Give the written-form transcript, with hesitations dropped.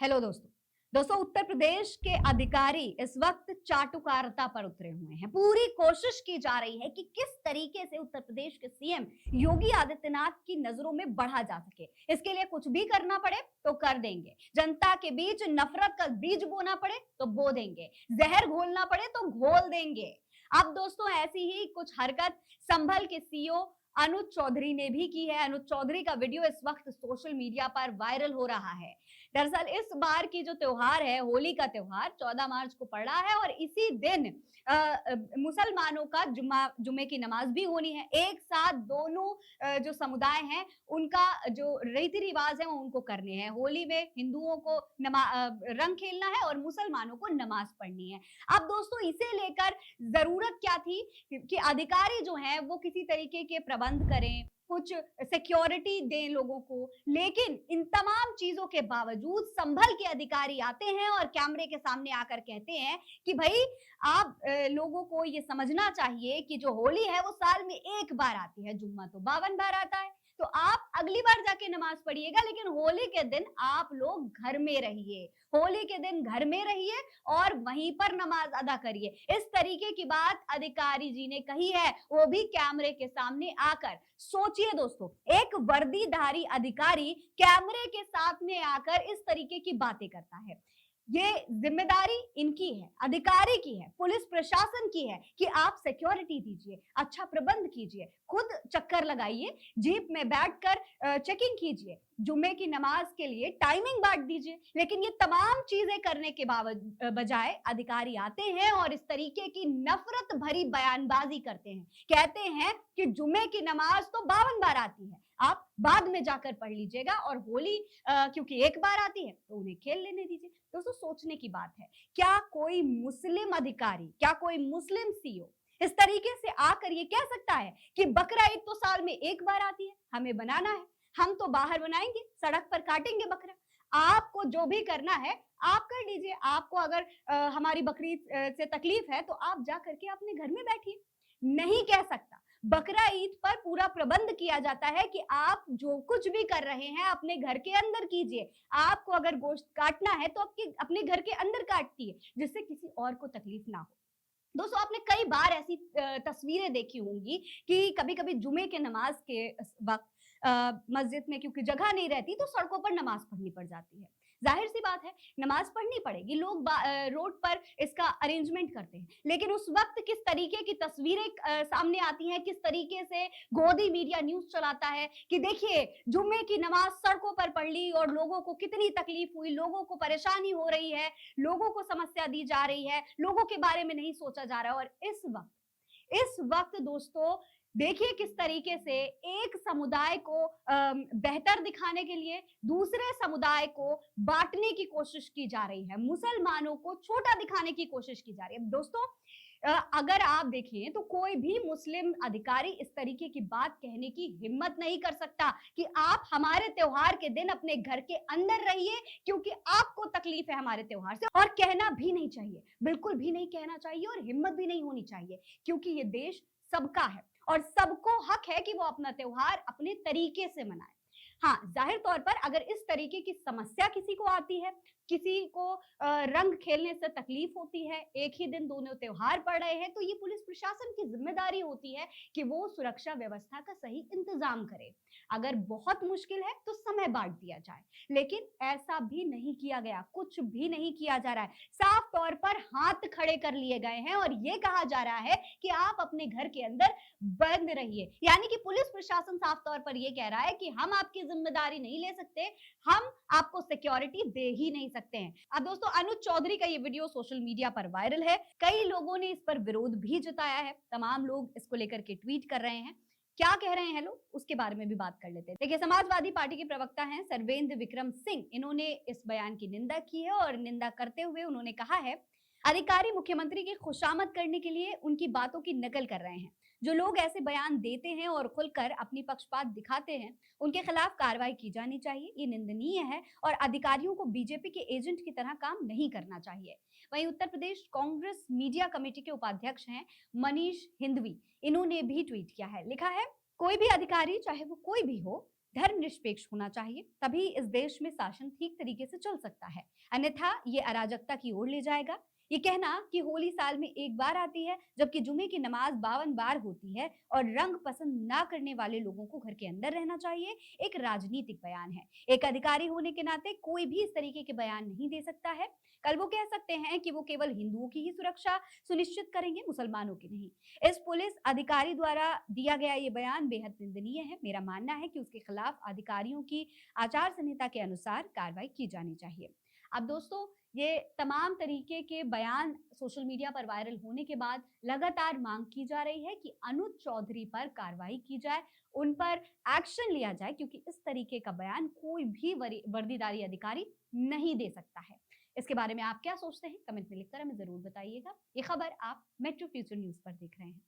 Hello दोस्तों उत्तर प्रदेश के अधिकारी इस वक्त चाटुकारिता पर उतरे हुए हैं। पूरी कोशिश की जा रही है कि किस तरीके से उत्तर प्रदेश के सीएम योगी आदित्यनाथ की नजरों में बढ़ा जा सके। इसके लिए कुछ भी करना पड़े तो कर देंगे। जनता के बीच नफरत का बीज बोना पड़े तो बो देंगे। जहर घोलना पड़े तो घोल देंगे। अब दोस्तों ऐसी ही कुछ हरकत संभल के सीईओ अनुज चौधरी ने भी की है। अनुज चौधरी का वीडियो इस वक्त सोशल मीडिया पर वायरल हो रहा है। दरअसल इस बार की जो त्योहार है, होली का त्योहार 14 मार्च को पड़ रहा है और इसी दिन मुसलमानों का जुमे की नमाज भी होनी है। एक साथ दोनों जो समुदाय हैं उनका जो रीति रिवाज है वो उनको करने हैं। होली में हिंदुओं को रंग खेलना है और मुसलमानों को नमाज पढ़नी है। अब दोस्तों इसे लेकर जरूरत क्या थी कि अधिकारी जो हैं वो किसी तरीके के प्रबंध करें, कुछ सिक्योरिटी दें लोगों को। लेकिन इन तमाम चीजों के बावजूद संभल के अधिकारी आते हैं और कैमरे के सामने आकर कहते हैं कि भाई आप लोगों को ये समझना चाहिए कि जो होली है वो साल में एक बार आती है, जुम्मा तो 52 बार आता है, तो आप अगली बार जाके नमाज पढ़िएगा, लेकिन होली के दिन आप लोग घर में रहिए। होली के दिन घर में रहिए और वहीं पर नमाज अदा करिए। इस तरीके की बात अधिकारी जी ने कही है, वो भी कैमरे के सामने आकर। सोचिए दोस्तों, एक वर्दीधारी अधिकारी कैमरे के साथ में आकर इस तरीके की बातें करता है। ये जिम्मेदारी इनकी है, अधिकारी की है, पुलिस प्रशासन की है कि आप सिक्योरिटी दीजिए, अच्छा प्रबंध कीजिए, खुद चक्कर लगाइए, जीप में बैठकर चेकिंग कीजिए, जुम्मे की नमाज के लिए टाइमिंग बांट दीजिए। लेकिन ये तमाम चीजें करने के बजाय अधिकारी आते हैं और इस तरीके की नफरत भरी बयानबाजी करते हैं। कहते हैं कि जुम्मे की नमाज तो 52 बार आती है, आप बाद में जाकर पढ़ लीजिएगा, और होली क्योंकि एक बार आती है तो उन्हें खेल लेने दीजिए। दोस्तों सोचने की बात है, क्या कोई मुस्लिम अधिकारी, क्या कोई मुस्लिम सीईओ इस तरीके से आकर ये कह सकता है कि बकरा ईद तो साल में एक बार आती है, हमें बनाना है, हम तो बाहर बनाएंगे, सड़क पर काटेंगे बकरा, आपको जो भी करना है आप कर लीजिए। आपको अगर हमारी बकरी से तकलीफ है तो आप जा करके अपने घर में बैठिए। नहीं कह सकता। बकरा ईद पर पूरा प्रबंध किया जाता है कि आप जो कुछ भी कर रहे हैं अपने घर के अंदर कीजिए। आपको अगर गोश्त काटना है तो आपके अपने घर के अंदर काटिए, जिससे किसी और को तकलीफ ना हो। दोस्तों आपने कई बार ऐसी तस्वीरें देखी होंगी कि कभी-कभी जुमे के नमाज के वक्त मस्जिद में क्योंकि जगह नहीं रहती तो सड़कों पर नमाज पढ़नी पड़ जाती है। जाहिर सी बात है, नमाज पढ़नी पड़ेगी, लोग रोड पर इसका अरेंजमेंट करते हैं। लेकिन उस वक्त किस तरीके की तस्वीरें सामने आती हैं, किस तरीके से गोदी मीडिया न्यूज चलाता है कि देखिए जुम्मे की नमाज सड़कों पर पढ़ ली और लोगों को कितनी तकलीफ हुई, लोगों को परेशानी हो रही है, लोगों को समस्या दी जा रही है, लोगों के बारे में नहीं सोचा जा रहा। और इस वक्त दोस्तों देखिए किस तरीके से एक समुदाय को बेहतर दिखाने के लिए दूसरे समुदाय को बांटने की कोशिश की जा रही है, मुसलमानों को छोटा दिखाने की कोशिश की जा रही है। दोस्तों अगर आप देखें तो कोई भी मुस्लिम अधिकारी इस तरीके की बात कहने की हिम्मत नहीं कर सकता कि आप हमारे त्योहार के दिन अपने घर के अंदर रहिए क्योंकि आपको तकलीफ है हमारे त्योहार से। और कहना भी नहीं चाहिए, बिल्कुल भी नहीं कहना चाहिए और हिम्मत भी नहीं होनी चाहिए, क्योंकि ये देश सबका है और सबको हक है कि वो अपना त्योहार अपने तरीके से मनाए। हाँ, जाहिर तौर पर अगर इस तरीके की समस्या किसी को आती है, किसी को रंग खेलने से तकलीफ होती है, एक ही दिन दोनों त्योहार पड़ रहे हैं, तो ये पुलिस प्रशासन की जिम्मेदारी होती है कि वो सुरक्षा व्यवस्था का सही इंतजाम करे। अगर बहुत मुश्किल है तो समय बांट दिया जाए, लेकिन ऐसा भी नहीं किया गया, कुछ भी नहीं किया जा रहा है। साफ तौर पर हाथ खड़े कर लिए गए हैं और ये कहा जा रहा है कि आप अपने घर के अंदर बंद रहिए। यानी कि पुलिस प्रशासन साफ तौर पर यह कह रहा है कि हम आपकी जिम्मेदारी नहीं ले सकते, हम आपको सिक्योरिटी दे ही नहीं सकते हैं। अब दोस्तों अनुज चौधरी का ये वीडियो सोशल मीडिया पर वायरल है, कई लोगों ने इस पर विरोध भी जताया है, तमाम लोग इसको लेकर के ट्वीट कर रहे हैं। क्या कह रहे हैं लोग उसके बारे में भी बात कर लेते हैं। देखिए, समाजवादी पार्टी के प्रवक्ता हैं सर्वेंद्र विक्रम सिंह, इन्होंने इस बयान की निंदा की है और निंदा करते हुए उन्होंने कहा है अधिकारी मुख्यमंत्री की खुशामद करने के लिए उनकी बातों की नकल कर रहे हैं। जो लोग ऐसे बयान देते हैं और खुलकर अपनी पक्षपात दिखाते हैं उनके खिलाफ कार्रवाई की जानी चाहिए। ये निंदनीय है और अधिकारियों को बीजेपी के एजेंट की तरह काम नहीं करना चाहिए। वहीं उत्तर प्रदेश कांग्रेस मीडिया कमेटी के उपाध्यक्ष हैं मनीष हिंदवी, इन्होंने भी ट्वीट किया है, लिखा है कोई भी अधिकारी चाहे वो कोई भी हो धर्मनिरपेक्ष होना चाहिए, तभी इस देश में शासन ठीक तरीके से चल सकता है। अन्यथा ये अराजकता की ओर ले जाएगा। ये कहना कि होली साल में एक बार आती है, जबकि जुमे की नमाज 52 बार होती है और रंग पसंद ना करने वाले लोगों को घर के अंदर रहना चाहिए, एक राजनीतिक बयान है। एक अधिकारी होने के नाते कोई भी इस तरीके के बयान नहीं दे सकता है। कल वो कह सकते हैं कि वो केवल हिंदुओं की ही सुरक्षा सुनिश्चित करेंगे, मुसलमानों की नहीं। इस पुलिस अधिकारी द्वारा दिया गया ये बयान बेहद निंदनीय है। मेरा मानना है कि उसके खिलाफ अधिकारियों की आचार संहिता के अनुसार कार्रवाई की जानी चाहिए। अब दोस्तों, ये तमाम तरीके के बयान सोशल मीडिया पर वायरल होने के बाद लगातार मांग की जा रही है कि अनुज चौधरी पर कार्रवाई की जाए, उन पर एक्शन लिया जाए, क्योंकि इस तरीके का बयान कोई भी वर्दीधारी अधिकारी नहीं दे सकता है। इसके बारे में आप क्या सोचते हैं? कमेंट में लिखकर हमें जरूर बताइएगा। ये खबर आप मेट्रो फ्यूचर न्यूज पर देख रहे हैं।